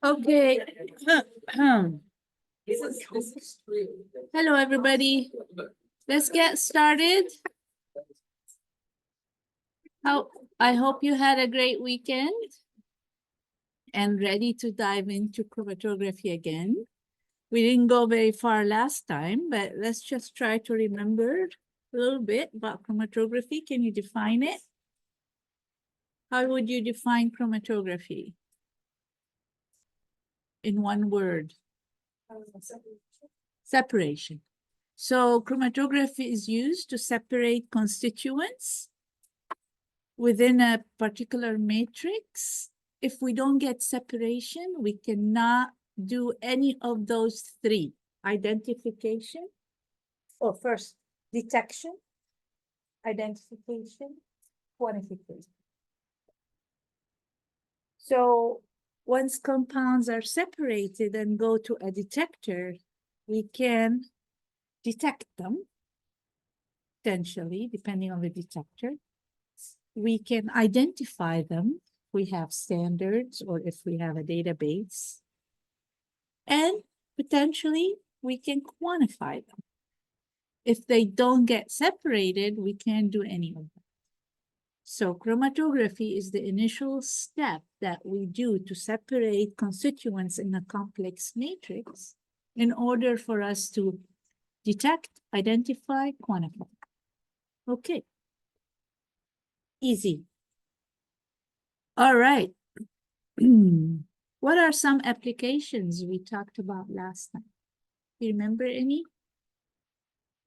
Okay. Hello, everybody. Let's get started. I hope you had a great weekend and ready to dive into chromatography again. We didn't go very far last time, but let's just try to remember a little bit about chromatography. Can you define it? How would you define chromatography? In one word. Separation. So chromatography is used to separate constituents within a particular matrix. If we don't get separation, we cannot do any of those three: identification, or first detection, identification, quantification. So once compounds are separated and go to a detector, we can detect them, potentially, depending on the detector. We can identify them. We have standards, or if we have a database. And potentially, we can quantify them. If they don't get separated, we can't do any of them. So chromatography is the initial step that we do to separate constituents in a complex matrix in order for us to detect, identify, quantify. Okay. Easy. All right. What are some applications we talked about last time? You remember any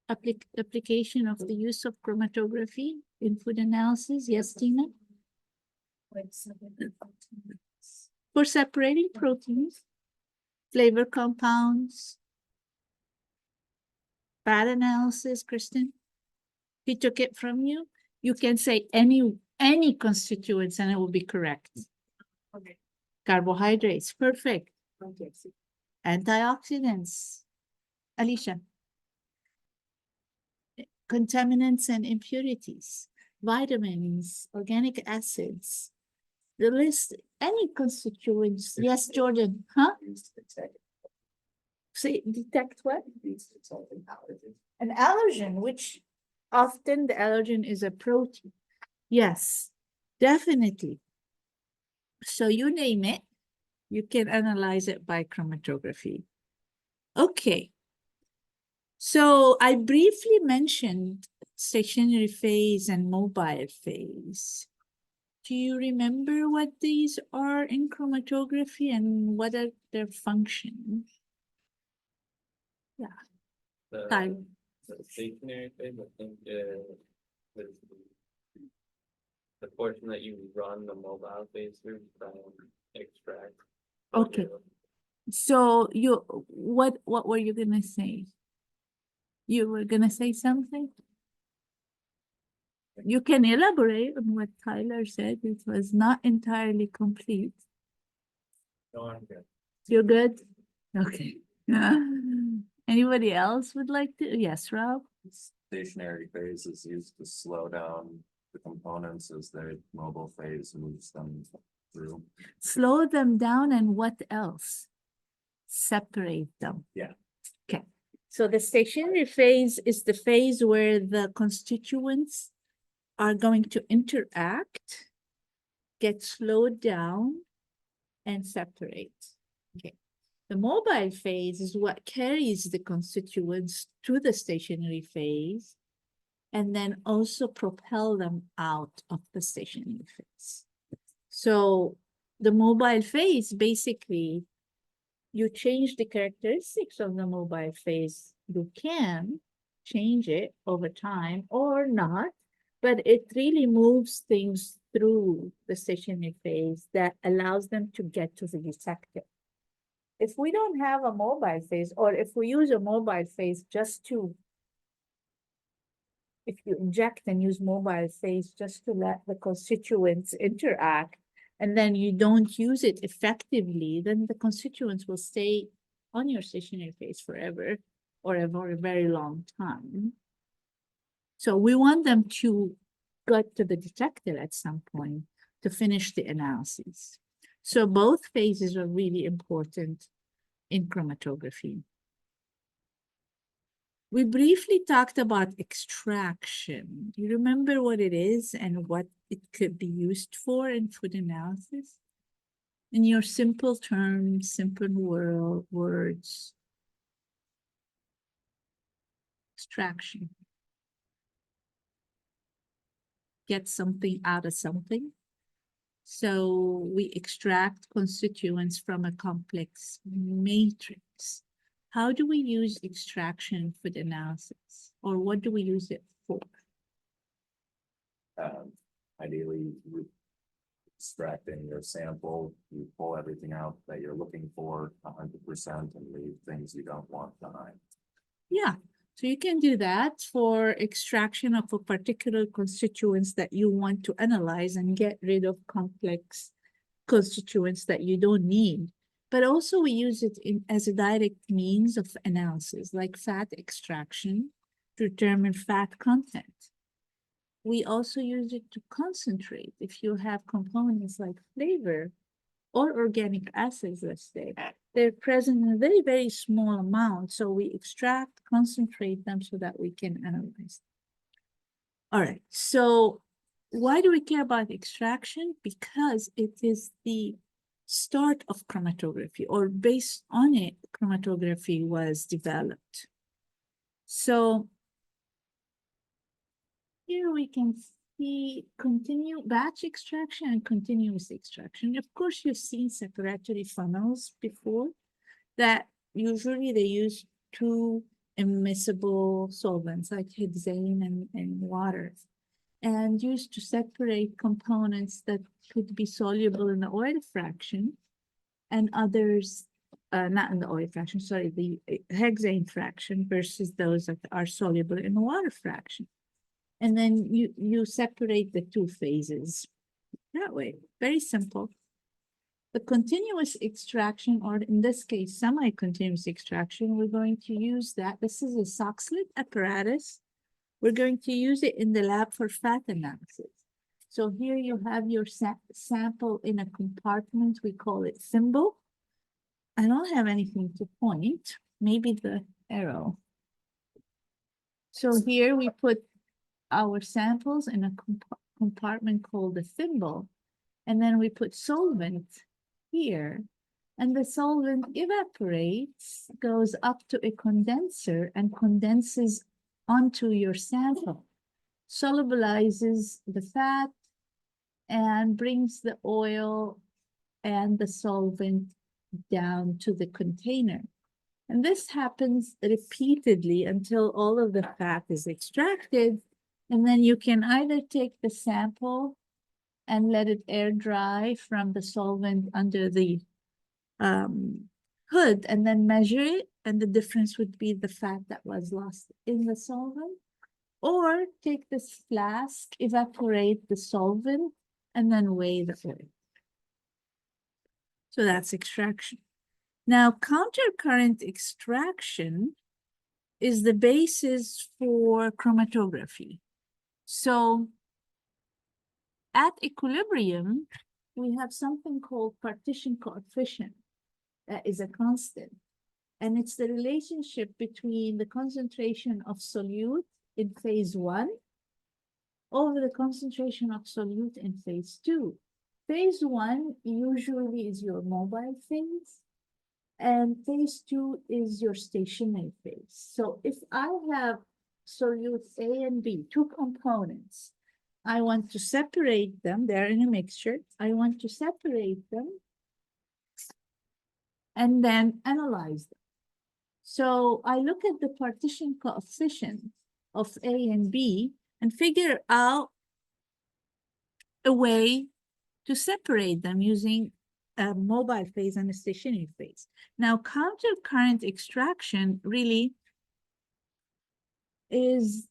application of the use of chromatography in food analysis? Yes, Tina? For separating proteins, flavor compounds, fat analysis, Kristen? He took it from you. You can say any constituents and it will be correct. Okay. Carbohydrates, perfect. Okay. Antioxidants, Alicia. Contaminants and impurities, vitamins, organic acids, the list, any constituents. Yes, Jordan, huh? Say, detect what? An allergen, which often the allergen is a protein. Yes, definitely. So you name it, you can analyze it by chromatography. Okay. So I briefly mentioned stationary phase and mobile phase. Do you remember what these are in chromatography and what are their functions? Yeah. The stationary phase, I think, is the portion that you run the mobile phase through to extract. Okay. So what were you gonna say? You were gonna say something? You can elaborate on what Tyler said. It was not entirely complete. No, I'm good. You're good? Okay. Anybody else would like to? Yes, Rob? Stationary phase is used to slow down the components as their mobile phase moves them through. Slow them down, and what else? Separate them. Yeah. Okay. So the stationary phase is the phase where the constituents are going to interact, get slowed down, and separate. Okay. The mobile phase is what carries the constituents to the stationary phase and then also propel them out of the stationary phase. So the mobile phase, basically, you change the characteristics of the mobile phase. You can change it over time or not, but it really moves things through the stationary phase that allows them to get to the detector. If we don't have a mobile phase, or if we use a mobile phase just to, if you inject and use mobile phase just to let the constituents interact, and then you don't use it effectively, then the constituents will stay on your stationary phase forever or for a very long time. So we want them to get to the detector at some point to finish the analysis. So both phases are really important in chromatography. We briefly talked about extraction. Do you remember what it is and what it could be used for in food analysis? In your simple terms, simple words. Extraction. Get something out of something. So we extract constituents from a complex matrix. How do we use extraction for the analysis? Or what do we use it for? Ideally, extracting your sample, you pull everything out that you're looking for 100% and leave things you don't want behind. Yeah, so you can do that for extraction of a particular constituents that you want to analyze and get rid of complex constituents that you don't need. But also we use it as a direct means of analysis, like fat extraction to determine fat content. We also use it to concentrate. If you have components like flavor or organic acids, let's say, they're present in a very, very small amount. So we extract, concentrate them so that we can analyze. All right, so why do we care about extraction? Because it is the start of chromatography, or based on it, chromatography was developed. So here we can see batch extraction and continuous extraction. Of course, you've seen separatory funnels before that usually they use two immiscible solvents like hexane and water, and used to separate components that could be soluble in the oil fraction and others, not in the oil fraction, sorry, the hexane fraction versus those that are soluble in the water fraction. And then you separate the two phases that way. Very simple. The continuous extraction, or in this case, semi-continuous extraction, we're going to use that. This is a Soxhlet apparatus. We're going to use it in the lab for fat analysis. So here you have your sample in a compartment. We call it thimble. I don't have anything to point, maybe the arrow. So here we put our samples in a compartment called the thimble, and then we put solvent here, and the solvent evaporates, goes up to a condenser and condenses onto your sample, solubilizes the fat, and brings the oil and the solvent down to the container. And this happens repeatedly until all of the fat is extracted. And then you can either take the sample and let it air dry from the solvent under the hood and then measure it. And the difference would be the fat that was lost in the solvent. Or take this flask, evaporate the solvent, and then weigh the oil. So that's extraction. Now, countercurrent extraction is the basis for chromatography. So at equilibrium, we have something called partition coefficient that is a constant. And it's the relationship between the concentration of solute in phase 1 over the concentration of solute in phase 2. Phase 1 usually is your mobile phase, and phase 2 is your stationary phase. So if I have solutes A and B, two components, I want to separate them, they're in a mixture, I want to separate them and then analyze them. So I look at the partition coefficient of A and B and figure out a way to separate them using a mobile phase and a stationary phase. Now, countercurrent extraction really is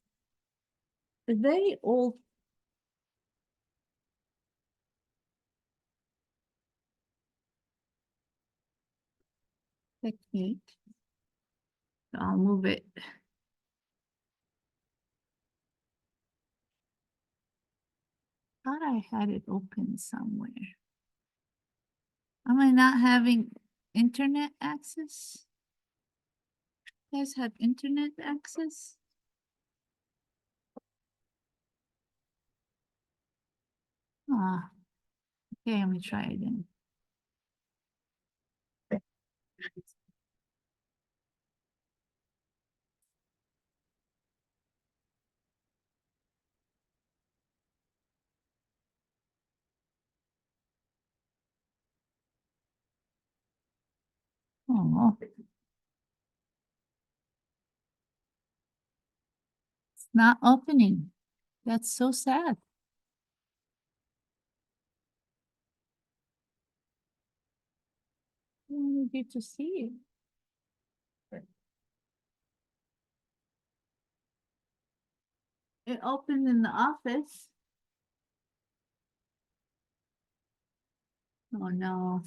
a very old technique. So I'll move it. Thought I had it open somewhere. Am I not having internet access? You guys have internet access? Ah, okay, let me try again. Oh. It's not opening. That's so sad. I wanted you to see it. It opened in the office. Oh no.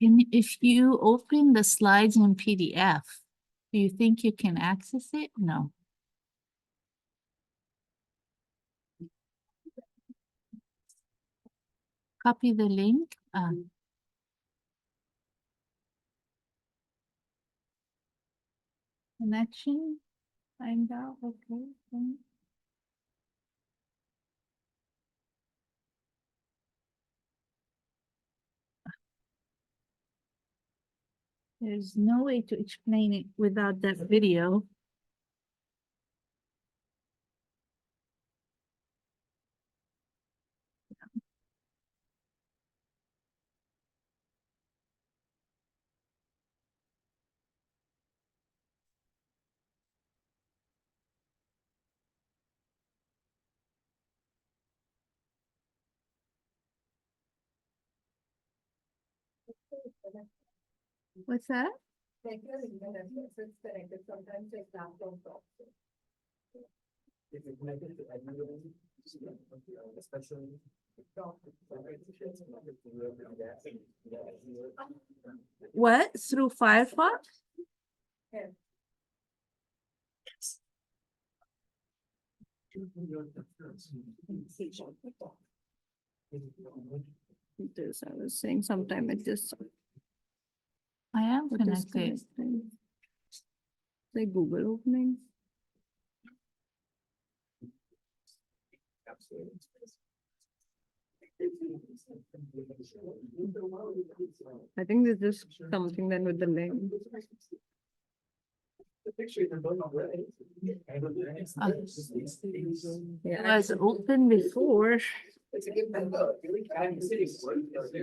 If you open the slides in PDF, do you think you can access it? No. Copy the link. Connection. Find out. Okay. There's no way to explain it without that video. What's that? What? Through Firefox? This, I was saying sometime it just I am what is connected. connecting. Like Google opening. I think there's just something then with the link. It was open before.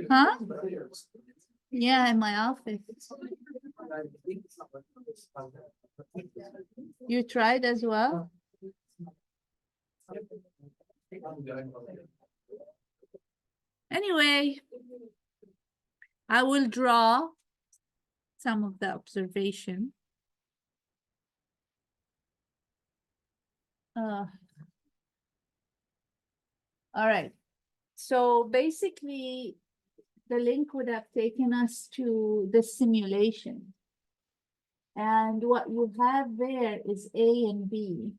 Huh? Yeah, in my office. You tried as well? Anyway, I will draw some of the observation. All right. So basically, the link would have taken us to the simulation. And what you have there is A and B.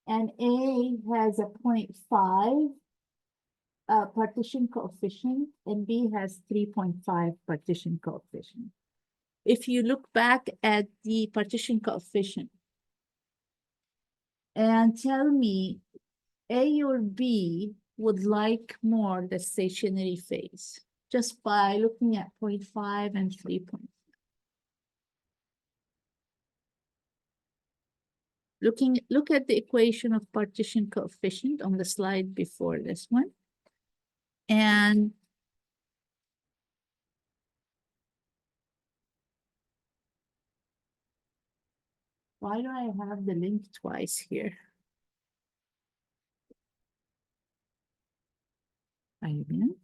And A has a 0.5 partition coefficient, and B has 3.5 partition coefficient. If you look back at the partition coefficient and tell me A or B would like more the stationary phase, just by looking at 0.5 and 3. Look at the equation of partition coefficient on the slide before this one. And why do I have the link twice here? Again?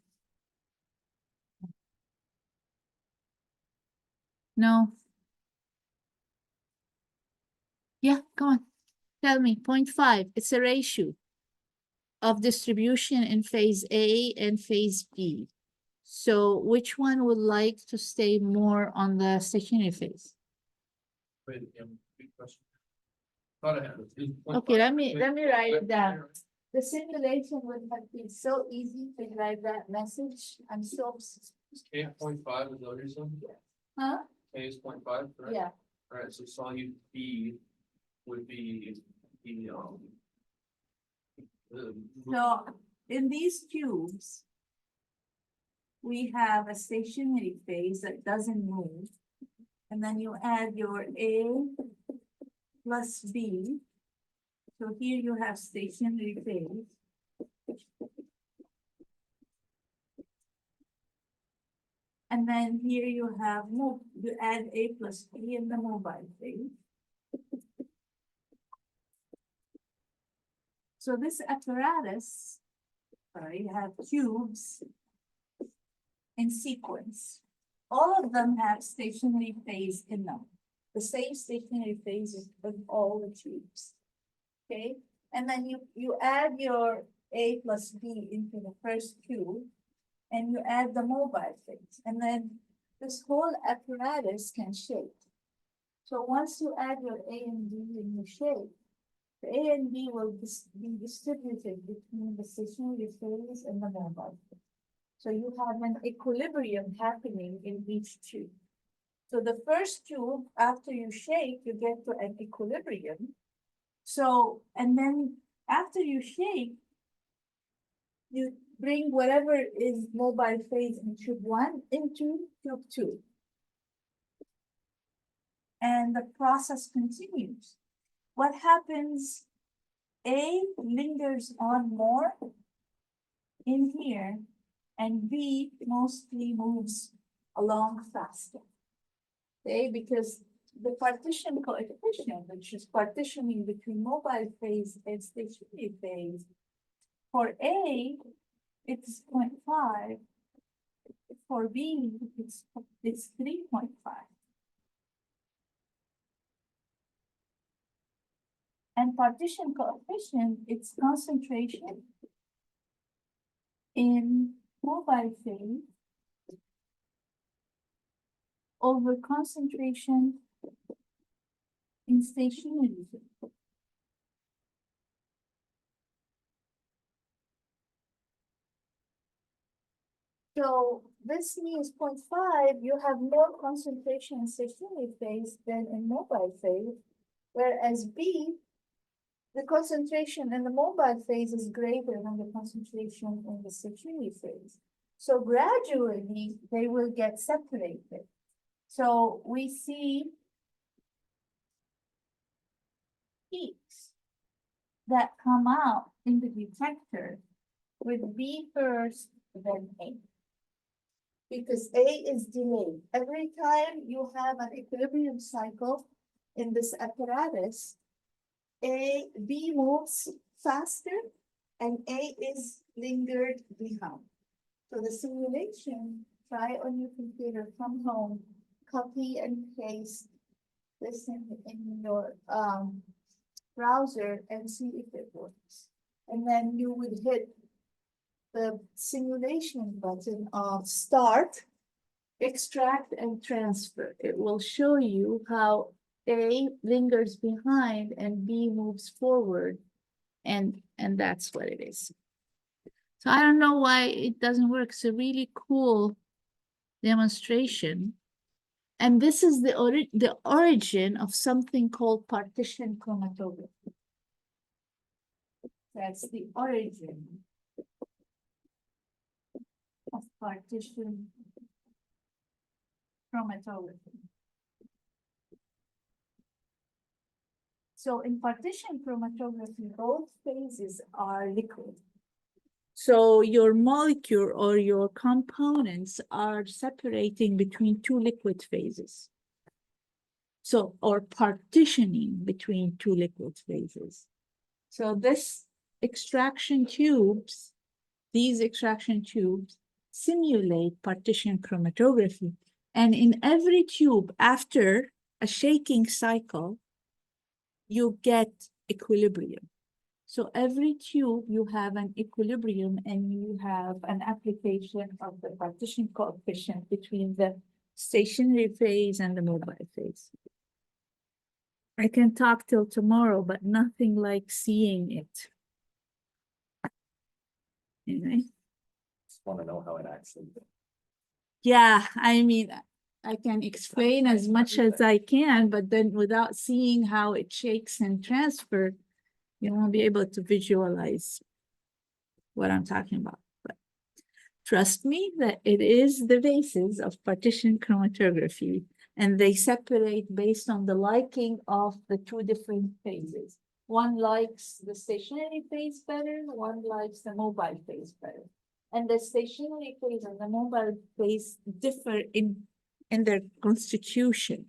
No. Yeah, come on. Tell me, 0.5, it's a ratio of distribution in phase A and phase B. So which one would like to stay more on the stationary phase? Wait, big question. Thought I had it. It's Okay, 0.5. let me write it Wait, down. The simulation would have been so easy to write that message. I'm so, K 0.5 is what you're saying? huh? K is 0.5, correct? Yeah, Alright, so solute B would be the, the. so in these cubes, we have a stationary phase that doesn't move. And then you add your A plus B. So here you have stationary phase. And then here you have you add A plus B in the mobile phase. So this apparatus, you have cubes in sequence. All of them have stationary phase in them. The same stationary phase is in all the tubes. Okay, and then you add your A plus B into the first cube, and you add the mobile phase, and then this whole apparatus can shake. So once you add your A and B and you shake, the A and B will be distributed between the stationary phase and the mobile phase. So you have an equilibrium happening in each tube. So the first tube, after you shake, you get to an equilibrium. So, and then after you shake, you bring whatever is mobile phase in tube 1 into tube 2. And the process continues. What happens? A lingers on more in here, and B mostly moves along faster. Okay, because the partition coefficient, which is partitioning between mobile phase and stationary phase, for A, it's 0.5. For B, it's 3.5. And partition coefficient, it's concentration in mobile phase over concentration in stationary phase. So this means 0.5, you have more concentration in stationary phase than in mobile phase, whereas B, the concentration in the mobile phase is greater than the concentration in the stationary phase. So gradually, they will get separated. So we see peaks that come out in the detector with B first, then A. Because A is delayed. Every time you have an equilibrium cycle in this apparatus, B moves faster and A is lingered behind. So the simulation, try on your computer, come home, copy and paste this in your browser and see if it works. And then you would hit the simulation button of start, extract and transfer. It will show you how A lingers behind and B moves forward. And that's what it is. So I don't know why it doesn't work. It's a really cool demonstration. And this is the origin of something called partition chromatography. That's the origin of partition chromatography. So in partition chromatography, both phases are liquid. So your molecule or your components are separating between two liquid phases. So, or partitioning between two liquid phases. So this extraction tubes, these extraction tubes simulate partition chromatography. And in every tube, after a shaking cycle, you get equilibrium. So every tube, you have an equilibrium and you have an application of the partition coefficient between the stationary phase and the mobile phase. I can talk till tomorrow, but nothing like seeing it. Anyway. Just want to know how it actually. Yeah, I mean, I can explain as much as I can, but then without seeing how it shakes and transfer, you won't be able to visualize what I'm talking about. But trust me that it is the basis of partition chromatography, and they separate based on the liking of the two different phases. One likes the stationary phase better, one likes the mobile phase better. And the stationary phase and the mobile phase differ in their constitution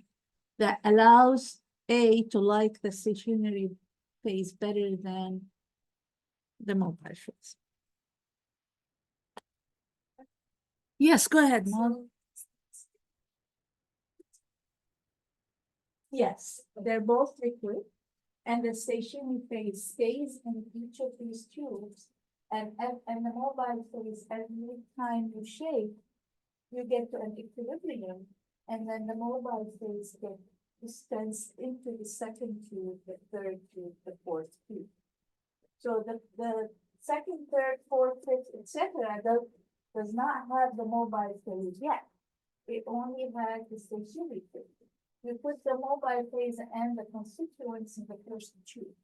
that allows A to like the stationary phase better than the mobile phase. Yes, go ahead, Mom. Yes, they're both liquid, and the stationary phase stays in each of these tubes. And the mobile phase, every time you shake, you get to an equilibrium, and then the mobile phase gets dispensed into the second tube, the third tube, the fourth tube. So the second, third, fourth, fifth, etc. does not have the mobile phase yet. It only has the stationary phase. You put the mobile phase and the constituents in the first tube,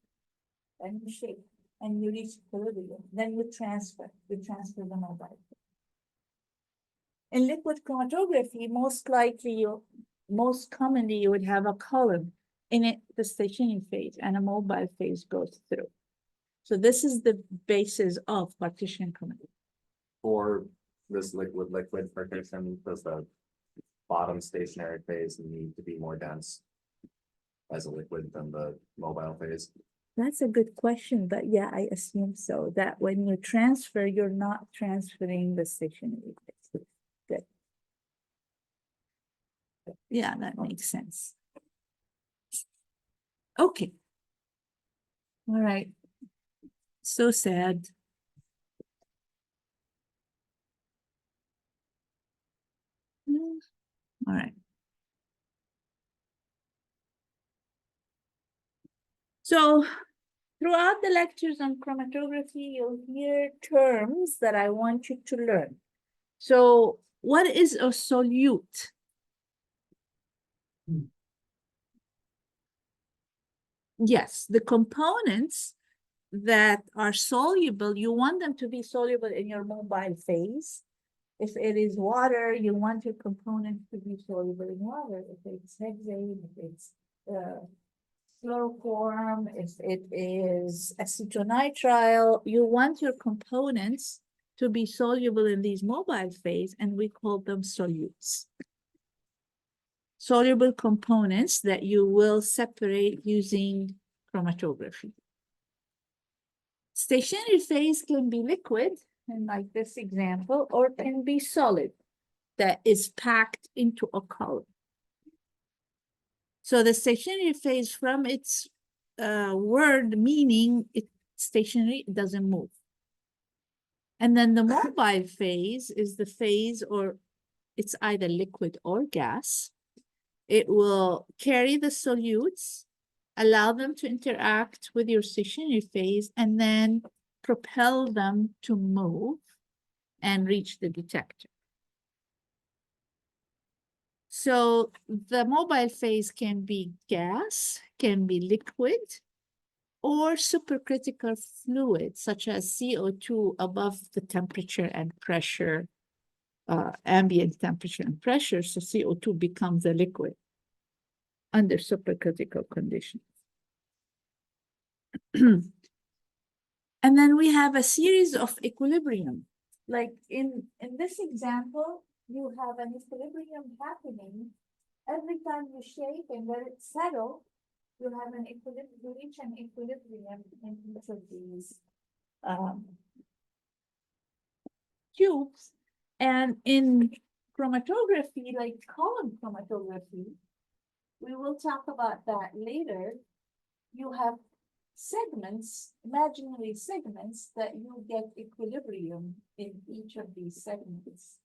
and you shake, and you reach equilibrium. Then you transfer the mobile phase. In liquid chromatography, most commonly, you would have a column in it, the stationary phase, and a mobile phase goes through. So this is the basis of partition chromatography. For this liquid partition, does the bottom stationary phase need to be more dense as a liquid than the mobile phase? That's a good question, but yeah, I assume so, that when you transfer, you're not transferring the stationary phase. Good. Yeah, that makes sense. Okay. All right. So sad. All right. So throughout the lectures on chromatography, you'll hear terms that I want you to learn. So what is a solute? Yes, the components that are soluble, you want them to be soluble in your mobile phase. If it is water, you want your components to be soluble in water. If it's hexane, if it's chloroform, if it is acetonitrile, you want your components to be soluble in these mobile phase, and we call them solutes. Soluble components that you will separate using chromatography. Stationary phase can be liquid, and like this example, or can be solid that is packed into a column. So the stationary phase, from its word meaning, it's stationary, it doesn't move. And then the mobile phase is the phase, or it's either liquid or gas. It will carry the solutes, allow them to interact with your stationary phase, and then propel them to move and reach the detector. So the mobile phase can be gas, can be liquid, or supercritical fluid, such as CO2 above the temperature and pressure, ambient temperature and pressure. So CO2 becomes a liquid under supercritical conditions. And then we have a series of equilibrium. Like in this example, you have an equilibrium happening. Every time you shake and let it settle, you have an equilibrium, you reach an equilibrium in each of these tubes. And in chromatography, like column chromatography, we will talk about that later. you have segments, imaginary segments that you get equilibrium in each of these segments.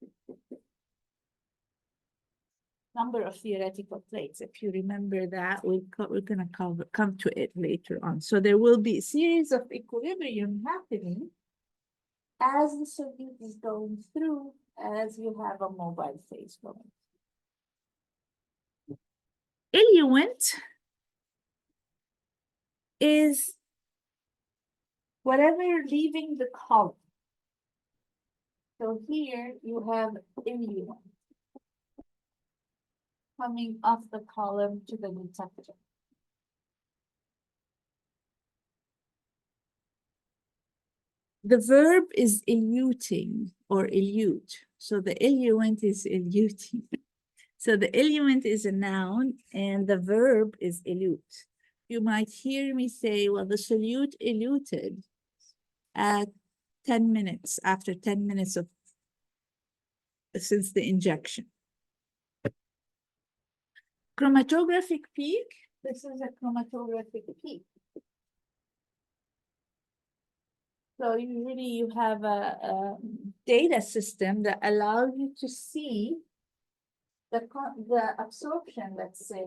Number of theoretical plates, if you remember that, we're gonna come to it later on. So there will be a series of equilibrium happening as the solute is going through, as you have a mobile phase going. Eluent is whatever leaving the column. So here you have eluent coming off the column to the detector. The verb is eluting or elute. So the eluent is eluting. So the eluent is a noun and the verb is elute. You might hear me say, well, the solute eluted at 10 minutes, after 10 minutes of since the injection. Chromatographic peak, this is a chromatographic peak. So usually you have a data system that allows you to see the absorption, let's say,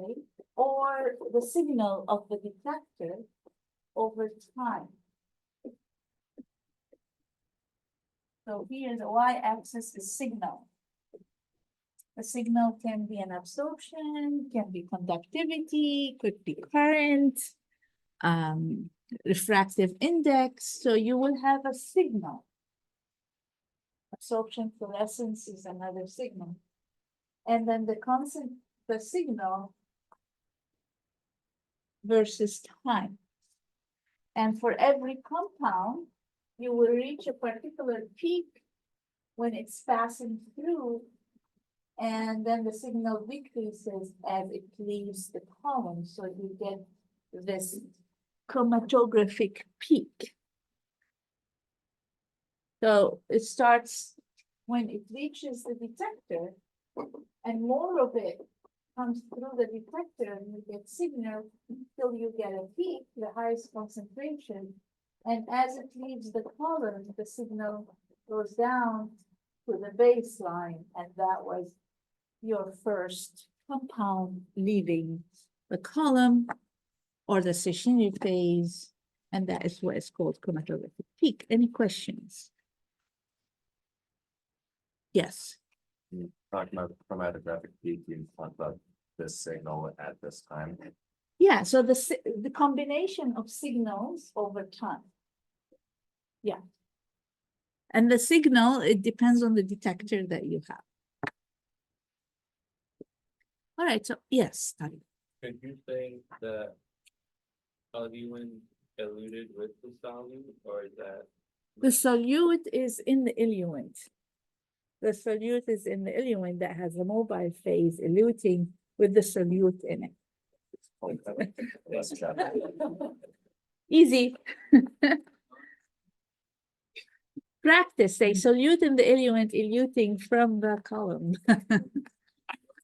or the signal of the detector over time. So here the y-axis is signal. The signal can be an absorption, can be conductivity, could be current, refractive index. So you will have a signal. Absorption fluorescence is another signal. And then the signal versus time. And for every compound, you will reach a particular peak when it's passing through, and then the signal decreases as it leaves the column. So you get this chromatographic peak. So it starts when it reaches the detector, and more of it comes through the detector, and you get signal until you get a peak, the highest concentration. And as it leaves the column, the signal goes down to the baseline, and that was your first compound leaving the column or the stationary phase, and that is what is called chromatographic peak. Any questions? Yes. Talking about chromatographic peak, you talked about this signal at this time. Yeah, so the combination of signals over time. Yeah. And the signal, it depends on the detector that you have. All right, so yes, Tali. Could you say that eluent eluted with the solute, or is that? The solute is in the eluent. The solute is in the eluent that has a mobile phase eluting with the solute in it. Yes, Jeff. Easy. Practice, say solute in the eluent eluting from the column.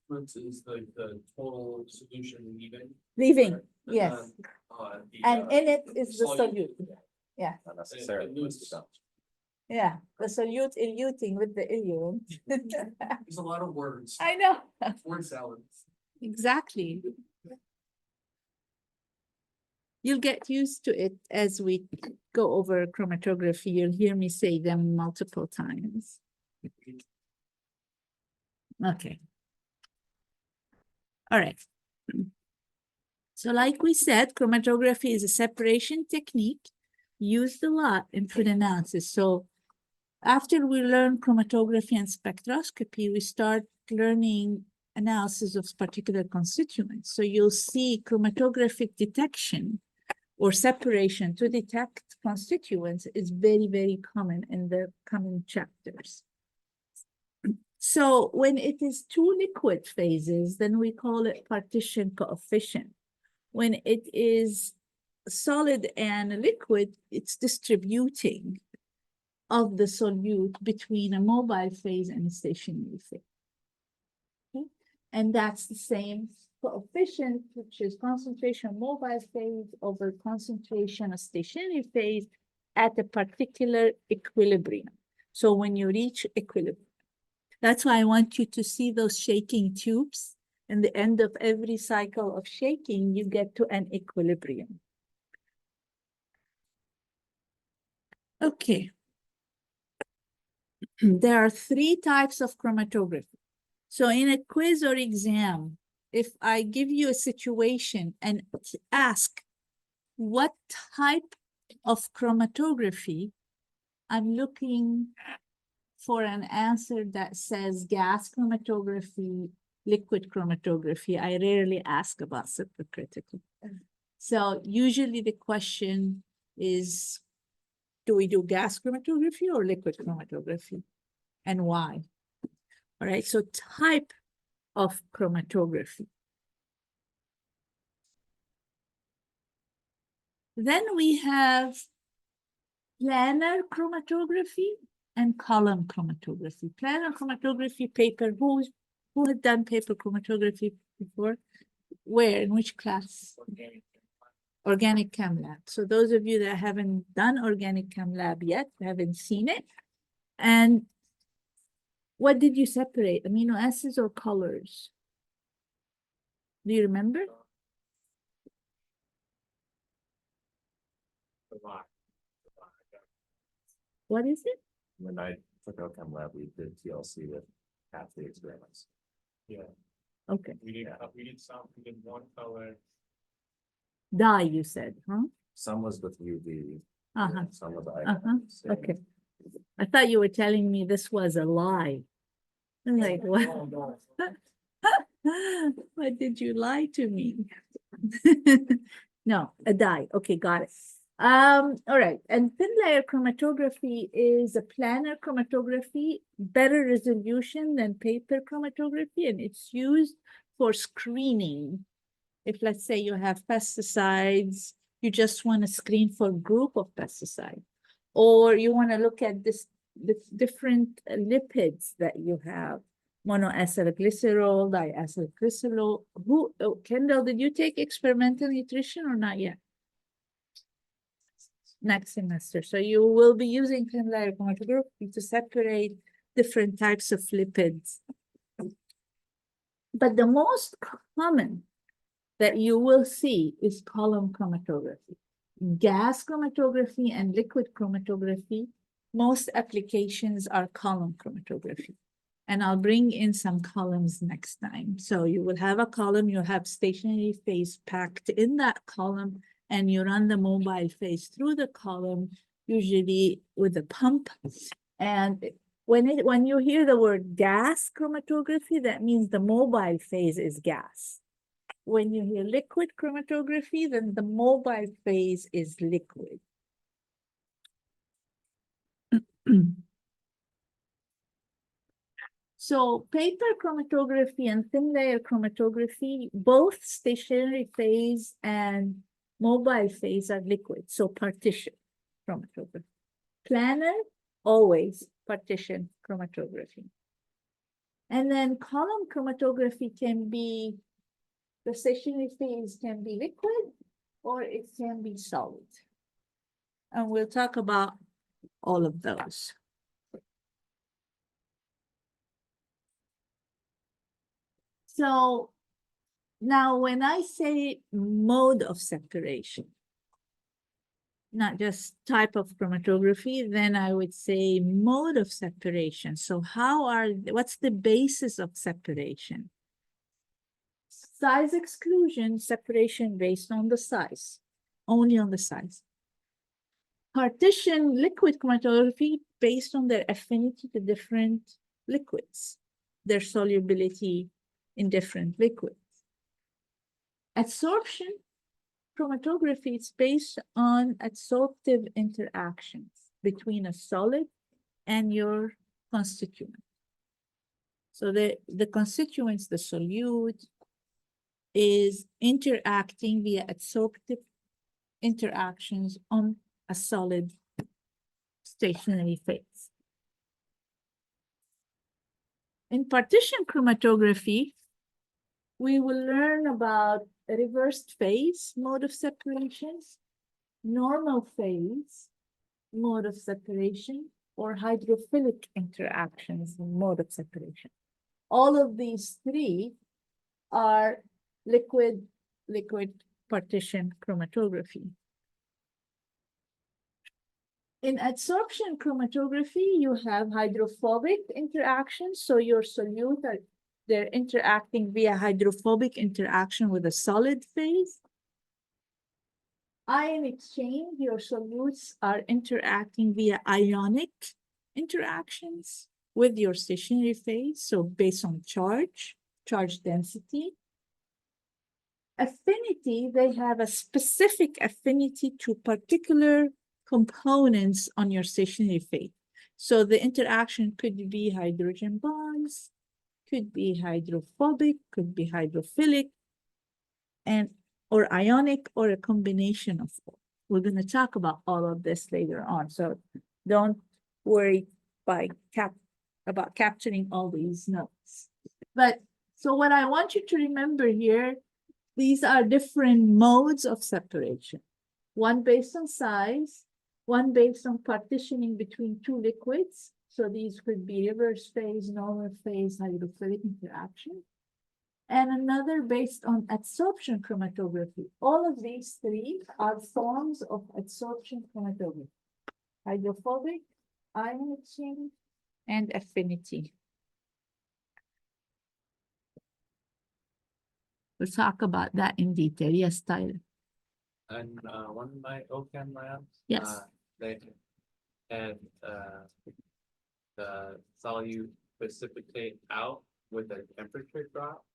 Is like the total solution leaving. Leaving, But yes. then, And in it is the solute. Yeah, Not necessarily. yeah, the solute eluting with the eluent. There's a lot of words, I know, word salad. exactly. You'll get used to it as we go over chromatography. You'll hear me say them multiple times. Okay. All right. So like we said, chromatography is a separation technique used a lot in food analysis. So after we learn chromatography and spectroscopy, we start learning analysis of particular constituents. So you'll see chromatographic detection or separation to detect constituents is very, very common in the coming chapters. So when it is two liquid phases, then we call it partition coefficient. When it is solid and liquid, it's distributing of the solute between a mobile phase and a stationary phase. Okay? And that's the same coefficient, which is concentration of mobile phase over concentration of stationary phase at a particular equilibrium. So when you reach equilibrium, that's why I want you to see those shaking tubes. In the end of every cycle of shaking, you get to an equilibrium. Okay. There are 3 types of chromatography. So in a quiz or exam, if I give you a situation and ask what type of chromatography, I'm looking for an answer that says gas chromatography, liquid chromatography. I rarely ask about supercritical. So usually the question is, do we do gas chromatography or liquid chromatography? And why? All right, so type of chromatography. Then we have planar chromatography and column chromatography. Planar chromatography paper, who had done paper chromatography before? Where, in which class? Organic Chem Lab. So those of you that haven't done Organic Chem Lab yet, haven't seen it. And what did you separate, amino acids or colors? Do you remember? What is it? When I took out chem lab, we did TLC with half the experiments. Yeah, Okay, we did some, we did one color. dye, you said, huh? Some was with UV, Uh-huh, some with okay. I thought you were telling me this was a lie. I'm like, what? Oh, no. What did you lie to me? No, a dye. Okay, got it. All right. And thin layer chromatography is a planar chromatography, better resolution than paper chromatography, and it's used for screening. If let's say you have pesticides, you just want to screen for group of pesticide, or you want to look at the different lipids that you have. Monoacylglycerol, diacylglycerol. Kendall, did you take experimental nutrition or not yet? Next semester. So you will be using thin layer chromatography to separate different types of lipids. But the most common that you will see is column chromatography. Gas chromatography and liquid chromatography, most applications are column chromatography. And I'll bring in some columns next time. So you will have a column, you have stationary phase packed in that column, and you run the mobile phase through the column, usually with a pump. And when you hear the word gas chromatography, that means the mobile phase is gas. When you hear liquid chromatography, then the mobile phase is liquid. So paper chromatography and thin layer chromatography, both stationary phase and mobile phase are liquid, so partition chromatography. Planar, always partition chromatography. And then column chromatography can be, the stationary phase can be liquid or it can be solid. And we'll talk about all of those. So now when I say mode of separation, not just type of chromatography, then I would say mode of separation. So what's the basis of separation? Size exclusion, separation based on the size, only on the size. Partition liquid chromatography based on their affinity to different liquids, their solubility in different liquids. Adsorption chromatography is based on adsorptive interactions between a solid and your constituent. So the constituents, the solute, is interacting via adsorptive interactions on a solid stationary phase. In partition chromatography, we will learn about a reversed phase mode of separation, normal phase mode of separation, or hydrophilic interactions mode of separation. All of these three are liquid partition chromatography. In adsorption chromatography, you have hydrophobic interactions. So your solute they're interacting via hydrophobic interaction with a solid phase. Ion exchange, your solutes are interacting via ionic interactions with your stationary phase. So based on charge density. Affinity, they have a specific affinity to particular components on your stationary phase. So the interaction could be hydrogen bonds, could be hydrophobic, could be hydrophilic, and or ionic, or a combination of all. We're going to talk about all of this later on. So don't worry about capturing all these notes. But so what I want you to remember here, these are different modes of separation. One based on size, one based on partitioning between two liquids. So these could be reverse phase, normal phase, hydrophilic interaction. And another based on adsorption chromatography. All of these three are forms of adsorption chromatography: hydrophobic, ion exchange, and affinity. We'll talk about that in detail. Yes, Tyler. And one of my OChem labs. Yes. They had the solute precipitate out with a temperature drop.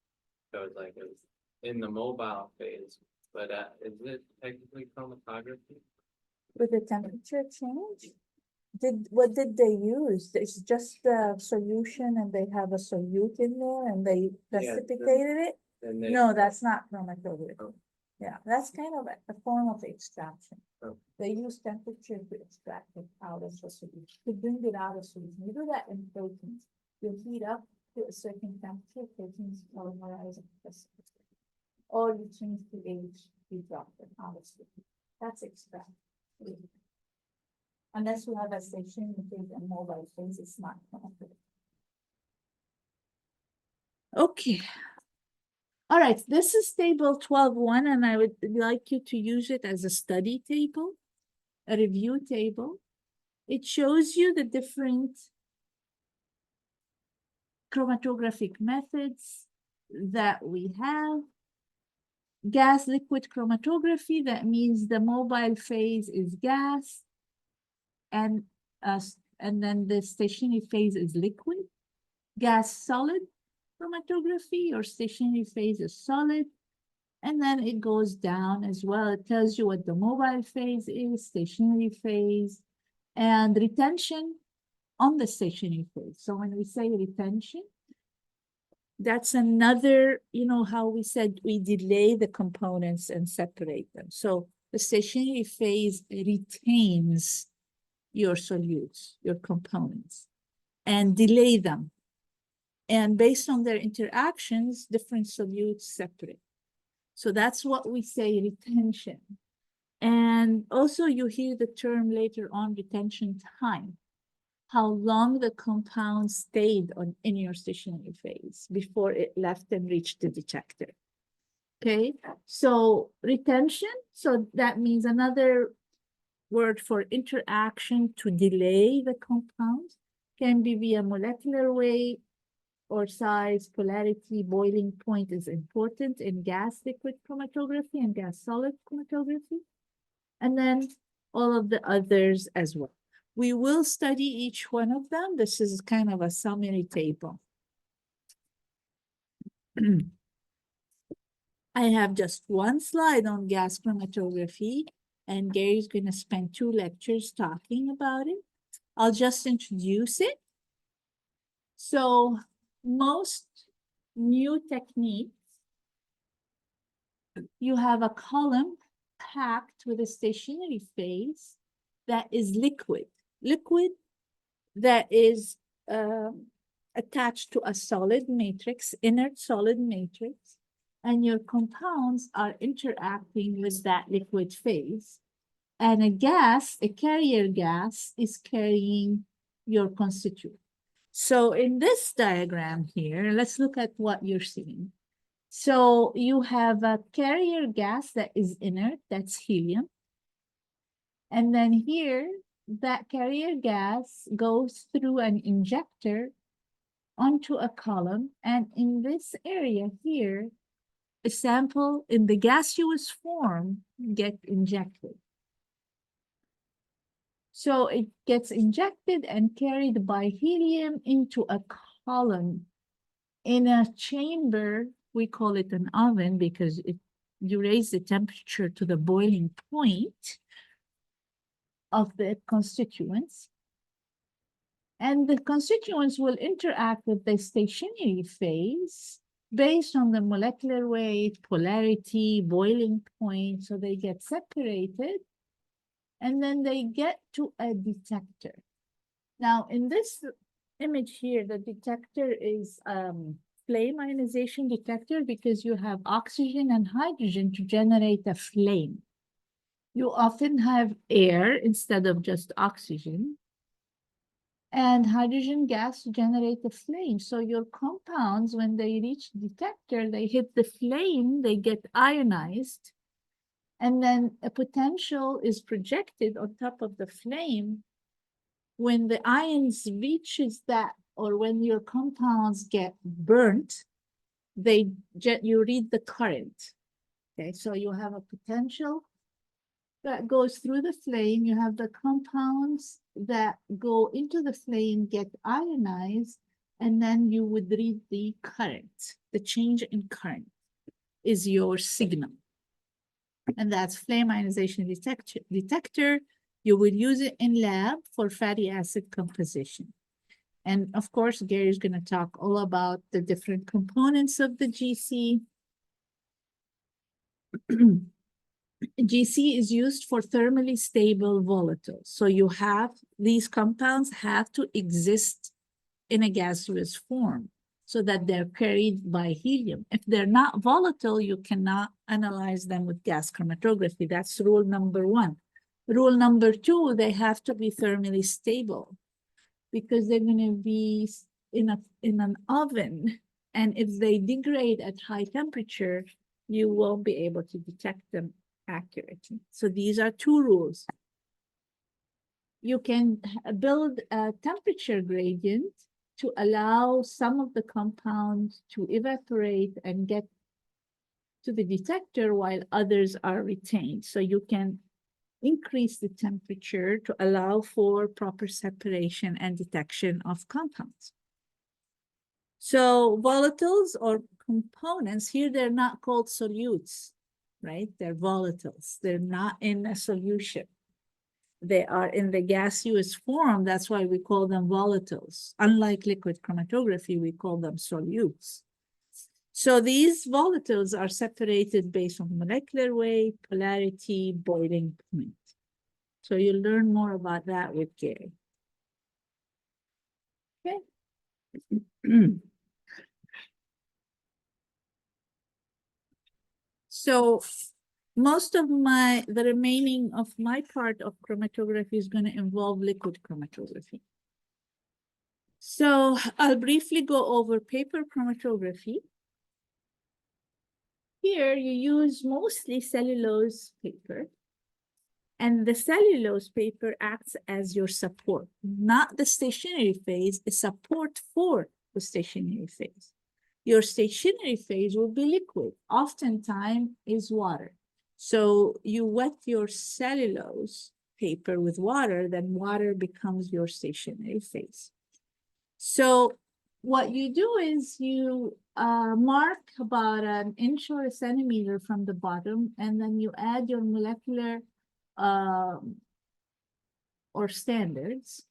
So it's like it was in the mobile phase, but is it technically chromatography? With the temperature change? What did they use? It's just the solution and they have a solute in there and they precipitated it? And they, No, that's not chromatography. Oh. Yeah, that's kind of a form of extraction. Oh. They use temperature to extract it out of the solution, to bring it out of solution. You do that in proteins. You heat up to a certain temperature, proteins polymerize and precipitate. Or you change the age, you drop them out of solution. That's extract. Unless you have a station phase and mobile phase, it's not chromatography. Okay. All right, this is table 12.1, and I would like you to use it as a study table, a review table. It shows you the different chromatographic methods that we have. Gas liquid chromatography, that means the mobile phase is gas, and then the stationary phase is liquid. Gas solid chromatography, or stationary phase is solid, and then it goes down as well. It tells you what the mobile phase is, stationary phase, and retention on the stationary phase. So when we say retention, that's another, you know, how we said we delay the components and separate them. So the stationary phase retains your solutes, your components, and delay them. And based on their interactions, different solutes separate. So that's what we say retention. And also you hear the term later on, retention time. How long the compound stayed in your stationary phase before it left and reached the detector. Okay, so retention, so that means another word for interaction to delay the compounds, can be via molecular weight or size, polarity, boiling point is important in gas liquid chromatography and gas solid chromatography, and then all of the others as well. We will study each one of them. This is kind of a summary table. I have just one slide on gas chromatography, and Gary's going to spend 2 lectures talking about it. I'll just introduce it. So most new techniques, you have a column packed with a stationary phase that is liquid that is attached to a solid matrix, inert solid matrix. and your compounds are interacting with that liquid phase. And a gas, a carrier gas, is carrying your constituent. So in this diagram here, let's look at what you're seeing. So you have a carrier gas that is inert, that's helium. And then here, that carrier gas goes through an injector onto a column. And in this area here, a sample in the gaseous form get injected. So it gets injected and carried by helium into a column in a chamber. We call it an oven because you raise the temperature to the boiling point of the constituents. And the constituents will interact with the stationary phase based on the molecular weight, polarity, boiling point. So they get separated and then they get to a detector. Now in this image here, the detector is flame ionization detector because you have oxygen and hydrogen to generate a flame. You often have air instead of just oxygen. And hydrogen gas generate the flame. So your compounds, when they reach detector, they hit the flame, they get ionized. And then a potential is projected on top of the flame. When the ions reaches that, or when your compounds get burnt, you read the current. Okay, so you have a potential that goes through the flame. You have the compounds that go into the flame, get ionized, and then you would read the current. The change in current is your signal. And that's flame ionization detector. You will use it in lab for fatty acid composition. And of course, Gary is going to talk all about the different components of the GC. GC is used for thermally stable volatiles. So you have, these compounds have to exist in a gaseous form so that they're carried by helium. If they're not volatile, you cannot analyze them with gas chromatography. That's rule number one. Rule number two, they have to be thermally stable because they're going to be in an oven. And if they degrade at high temperature, you won't be able to detect them accurately. So these are two rules. You can build a temperature gradient to allow some of the compounds to evaporate and get to the detector while others are retained. So you can increase the temperature to allow for proper separation and detection of compounds. So volatiles or components, here they're not called solutes, right? They're volatiles. They're not in a solution. They are in the gaseous form. That's why we call them volatiles. Unlike liquid chromatography, we call them solutes. So these volatiles are separated based on molecular weight, polarity, boiling point. So you'll learn more about that with Gary. Okay. So most of the remaining of my part of chromatography is going to involve liquid chromatography. So I'll briefly go over paper chromatography. Here you use mostly cellulose paper. And the cellulose paper acts as your support, not the stationary phase, a support for the stationary phase. Your stationary phase will be liquid, oftentimes is water. So you wet your cellulose paper with water, then water becomes your stationary phase. So what you do is you mark about an inch or a centimeter from the bottom, and then you add your molecular or standards.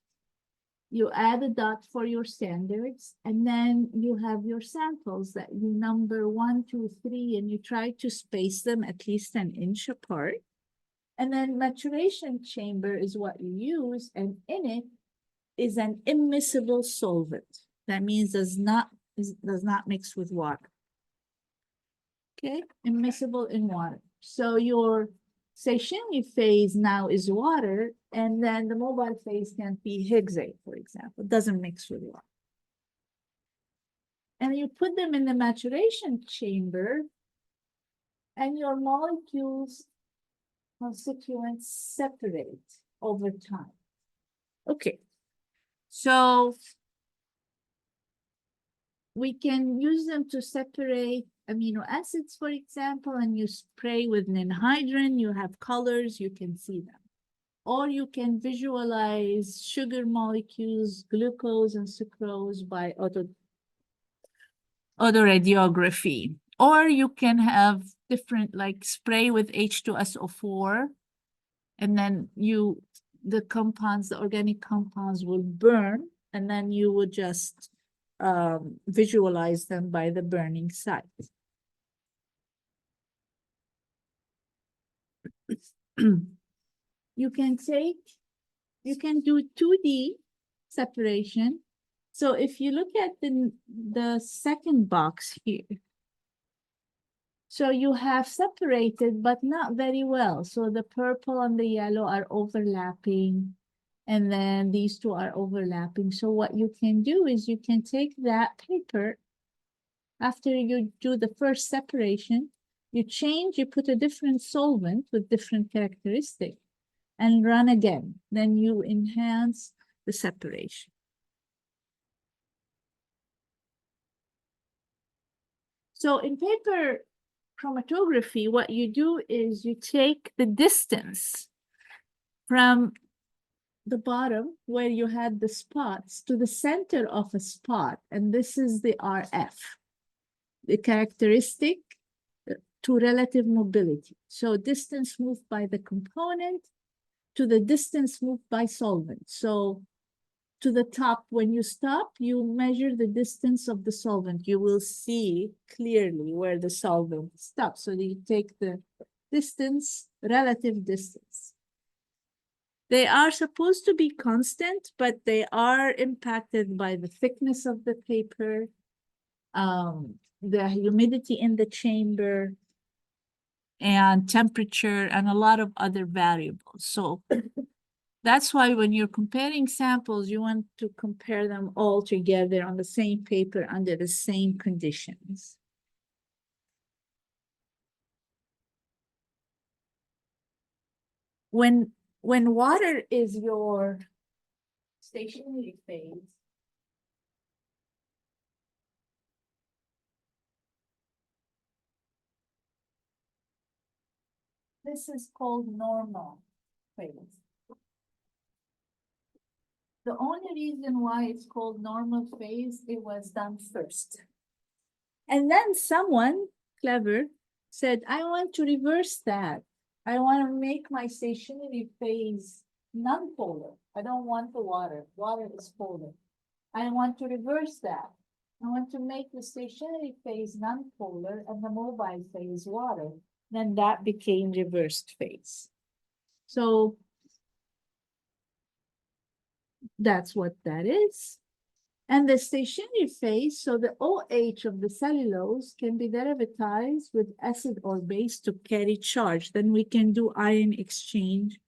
You add a dot for your standards, and then you have your samples that you number 1, 2, 3, and you try to space them at least an inch apart. And then maturation chamber is what you use, and in it is an immiscible solvent. That means does not mix with water. Okay, immiscible in water. So your stationary phase now is water, and then the mobile phase can be Higgsate, for example, doesn't mix with water. And you put them in the maturation chamber, and your molecules constituents separate over time. Okay, so we can use them to separate amino acids, for example, and you spray with ninhydrin, you have colors, you can see them. Or you can visualize sugar molecules, glucose and sucrose by autoradiography. Or you can have different, like spray with H2SO4, and then the compounds, the organic compounds will burn, and then you would just visualize them by the burning site. You can do 2D separation. So if you look at the second box here, so you have separated, but not very well. So the purple and the yellow are overlapping, and then these two are overlapping. So what you can do is you can take that paper after you do the first separation, you put a different solvent with different characteristics and run again. Then you enhance the separation. So in paper chromatography, what you do is you take the distance from the bottom where you had the spots to the center of a spot, and this is the RF, the characteristic to relative mobility. So distance moved by the component to the distance moved by solvent. So to the top, when you stop, you measure the distance of the solvent. You will see clearly where the solvent stops. So you take the distance, relative distance. They are supposed to be constant, but they are impacted by the thickness of the paper, the humidity in the chamber, and temperature, and a lot of other variables. So that's why when you're comparing samples, you want to compare them all together on the same paper under the same conditions. When water is your stationary phase, this is called normal phase. The only reason why it's called normal phase, it was done first. And then someone clever said, I want to reverse that. I want to make my stationary phase non-polar. I don't want the water. Water is polar. I want to reverse that. I want to make the stationary phase non-polar and the mobile phase water. Then that became reversed phase. So that's what that is. And the stationary phase, so the OH of the cellulose can be derivatized with acid or base to carry charge. Then we can do ion exchange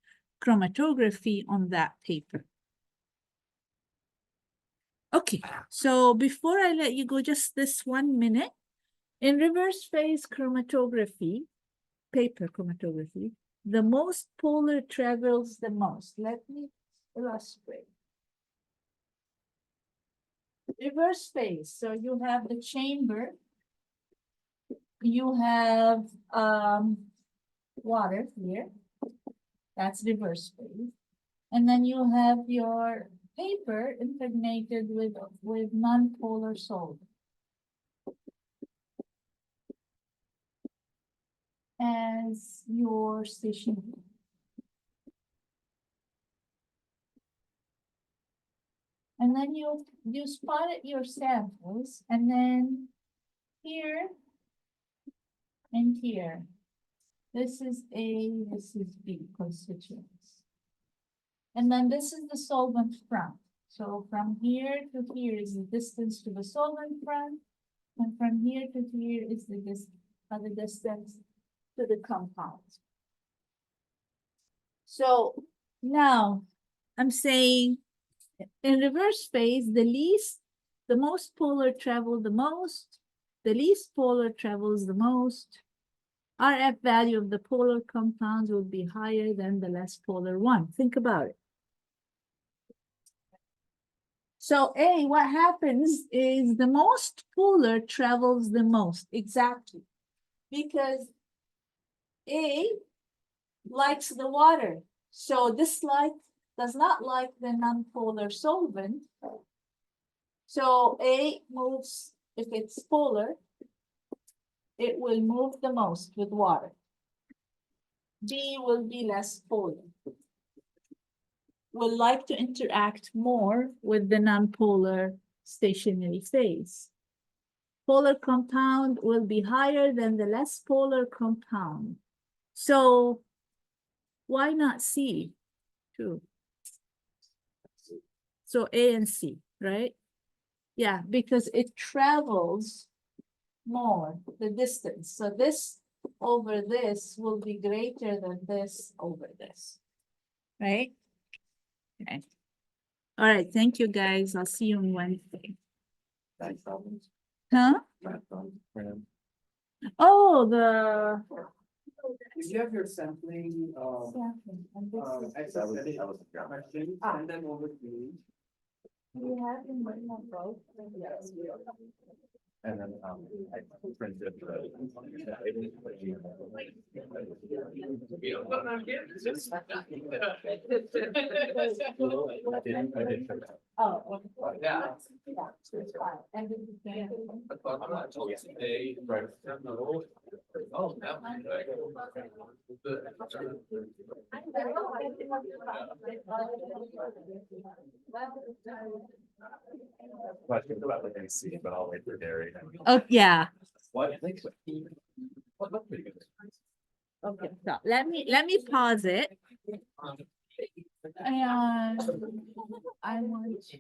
chromatography on that paper. Okay, so before I let you go, just this 1 minute. In reverse phase chromatography, paper chromatography, the most polar travels the most. Let me illustrate. Reverse phase, so you have the chamber, you have water here, that's reverse phase, and then you have your paper impregnated with non-polar solvent. As your station. And then you spotted your samples, and then here and here. This is A, this is B constituents. And then this is the solvent front. So from here to here is the distance to the solvent front, and from here to here is the of the distance to the compound. So now I'm saying in reverse phase, the most polar travel the most, the least polar travels the most. RF value of the polar compounds will be higher than the less polar one. Think about it. So A, what happens is the most polar travels the most, exactly. Because A likes the water. So this light does not like the non-polar solvent. So A moves, if it's polar, it will move the most with water. B will be less polar. Will like to interact more with the nonpolar stationary phase. Polar compound will be higher than the less polar compound. So why not C too? So A and C, right? Yeah, because it travels more the distance. So this over this will be greater than this over this, right? Okay. All right, thank you guys. I'll see you on Wednesday. Math problems. Huh? Math problems. Oh, the. If you have your sampling, access That was- edit that was- yeah. question, send them over to me. We have in my both. And then, I printed the. I did. Oh, okay. Yeah. Yeah, it's fine. And then you can- I thought I told you today, right? Oh, that was right. Questions about the AC, but I'll wait for Gary. Oh, yeah. What? What pretty good. Okay, so let me pause it. And I want to.